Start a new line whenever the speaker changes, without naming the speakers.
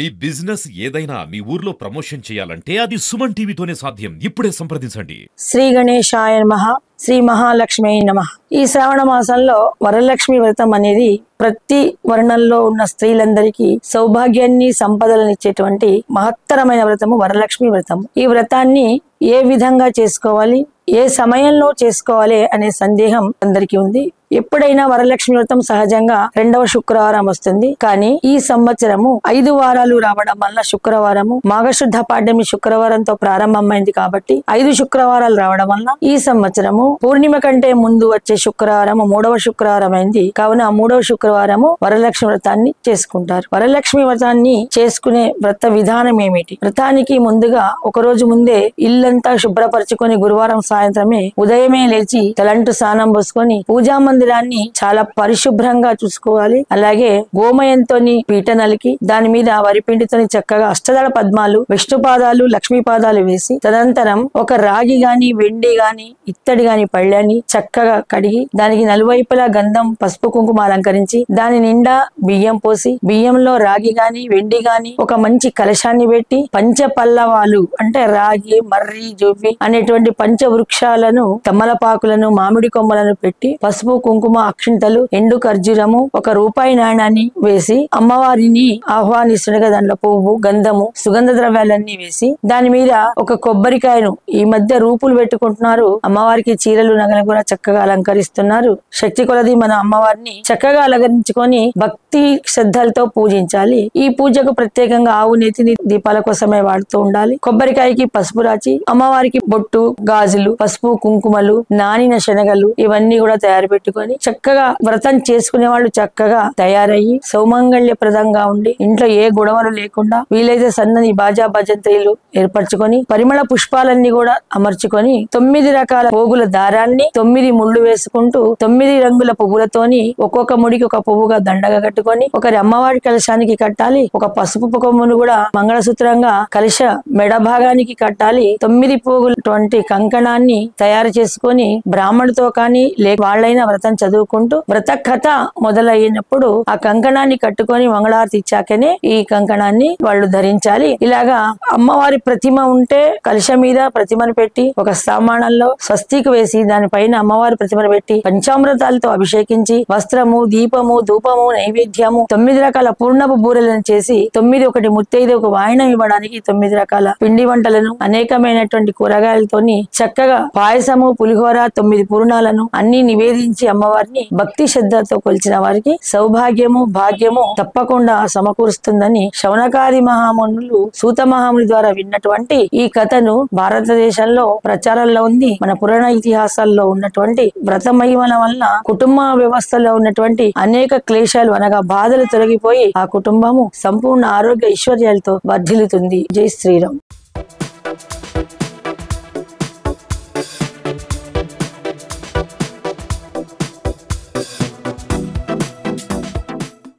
మీ business ఏదైనా మీ ఊర్లో promotion చేయాలంటే అది సుమన్ టీవీతోనే సాధ్యం. ఇప్పుడే సంప్రదించండి.
శ్రీ గణేశాయ నమః, శ్రీ మహాలక్ష్మి నమః. ఈ శ్రావణ మాసంలో వరలక్ష్మి వ్రతం అనేది ప్రతి వర్ణంలో ఉన్న స్త్రీలందరికీ సౌభాగ్యాన్ని సంపదలను ఇచ్చేటువంటి మహత్తరమైన వ్రతము వరలక్ష్మి వ్రతం. ఈ వ్రతాన్ని ఏ విధంగా చేసుకోవాలి, ఏ సమయంలో చేసుకోవాలి అనే సందేహం అందరికీ ఉంది. ఎప్పుడైనా వరలక్ష్మి వ్రతం సహజంగా 2వ శుక్రవారం వస్తుంది. కానీ ఈ సంవత్సరము 5 వారాలు రావడం వల్ల శుక్రవారము మాఘశుద్ధ పాడ్యమి శుక్రవారంతో ప్రారంభమైంది కాబట్టి 5 శుక్రవారాలు రావడం వల్ల ఈ సంవత్సరము పూర్ణిమ కంటే ముందు వచ్చే శుక్రవారము 3వ శుక్రవారం అయింది. కావున 3వ శుక్రవారము వరలక్ష్మి వ్రతాన్ని చేసుకుంటారు. వరలక్ష్మి వ్రతాన్ని చేసుకునే వ్రత విధానం ఏమిటి? వ్రతానికి ముందుగా ఒక రోజు ముందే ఇల్లంతా శుభ్రపరచుకొని గురువారం సాయంత్రమే ఉదయమే లేచి తలంటు స్నానం పోసుకొని పూజా మందిరాన్ని చాలా పరిశుభ్రంగా చూసుకోవాలి. అలాగే గోమయంతో పీట నలికి దాని మీద వరిపిండితో చక్కగా అష్టదళ పద్మాలు, విష్ణు పాదాలు, లక్ష్మీ పాదాలు వేసి తదనంతరం ఒక రాగి గాని, వెండి గాని, ఇత్తడి గాని పళ్ళని చక్కగా కడిగి దానికి నలువైపులా గంధం, పసుపు, కుంకుమ అలంకరించి దాని నిండా బియ్యం పోసి బియ్యంలో రాగి గాని, వెండి గాని ఒక మంచి కలశాన్ని పెట్టి పంచ పల్లవాలు అంటే రాగి, మర్రి, జొవ్వి అనేటువంటి పంచవృక్షాలను, తమలపాకులను, మామిడి కొమ్మలను పెట్టి పసుపు, కుంకుమ, అక్షింతలు, ఎండు ఖర్జూరము, ఒక రూపాయి నాణాన్ని వేసి అమ్మవారిని ఆహ్వానిస్తుండగా దాంట్లో పువ్వు, గంధము, సుగంధ ద్రవ్యాలన్నీ వేసి దాని మీద ఒక కొబ్బరికాయను, ఈ మధ్య రూపులు పెట్టుకుంటున్నారు, అమ్మవారికి చీరలు, నగలు కూడా చక్కగా అలంకరిస్తున్నారు. శక్తి కొలది మన అమ్మవారిని చక్కగా అలంకరించుకొని భక్తి శ్రద్ధలతో పూజించాలి. ఈ పూజకు ప్రత్యేకంగా ఆవు నేతిని దీపాల కోసమే వాడుతూ ఉండాలి. కొబ్బరికాయకి పసుపు రాచి అమ్మవారికి బొట్టు, గాజులు, పసుపు, కుంకుమలు, నానిన శనగలు ఇవన్నీ కూడా తయారు పెట్టుకొని చక్కగా వ్రతం చేసుకునే వాళ్ళు చక్కగా తయారయ్యి సౌమంగళ్యప్రదంగా ఉండి ఇంట్లో ఏ గొడవలు లేకుండా వీలైతే సన్నని బాజా భజంత్రీలు ఏర్పరచుకొని పరిమళ పుష్పాలన్నీ కూడా అమర్చుకొని 9 రకాల పోగుల దారాన్ని 9 ముళ్ళు వేసుకుంటూ 9 రంగుల పువ్వులతోని ఒక్కొక్క ముడికి ఒక పువ్వుగా దండగా కట్టుకొని ఒకరి అమ్మవారి కలశానికి కట్టాలి. ఒక పసుపు కొమ్మును కూడా మంగళసూత్రంగా కలశ మెడ భాగానికి కట్టాలి. 9 పోగులటువంటి కంకణాన్ని తయారు చేసుకొని బ్రాహ్మణుతో కానీ లేక వాళ్ళైనా వ్రతం చదువుకుంటూ వ్రత కథ మొదలైనప్పుడు ఆ కంకణాన్ని కట్టుకొని మంగళారతి ఇచ్చాకనే ఈ కంకణాన్ని వాళ్ళు ధరించాలి. ఇలాగా అమ్మవారి ప్రతిమ ఉంటే కలశ మీద ప్రతిమను పెట్టి ఒక సామానంలో స్వస్తికి వేసి దానిపైన అమ్మవారి ప్రతిమను పెట్టి పంచామృతాలతో అభిషేకించి వస్త్రము, దీపము, ధూపము, నైవేద్యము 9 రకాల పూర్ణపు బూరెలను చేసి 9 ముత్తైదుకు వాయనం ఇవ్వడానికి 9 రకాల పిండి వంటలను అనేకమైనటువంటి కూరగాయలతోని చక్కగా పాయసము, పులిహోర 9 పూర్ణాలను అన్ని నివేదించి అమ్మవారిని భక్తి శ్రద్ధతో కొలిచిన వారికి సౌభాగ్యము, భాగ్యము తప్పకుండా సమకూరుస్తుందని శౌనకాది మహామునులు సూత మహాముని ద్వారా విన్నటువంటి ఈ కథను భారతదేశంలో ప్రచారంలో ఉంది. మన పురాణ ఇతిహాసాల్లో ఉన్నటువంటి వ్రత మహిమల వల్ల కుటుంబ వ్యవస్థలో ఉన్నటువంటి అనేక క్లేశాలు అనగా బాధలు తొలగిపోయి ఆ కుటుంబము సంపూర్ణ ఆరోగ్య ఐశ్వర్యాలతో వర్ధిల్లుతుంది. జై శ్రీరామ్.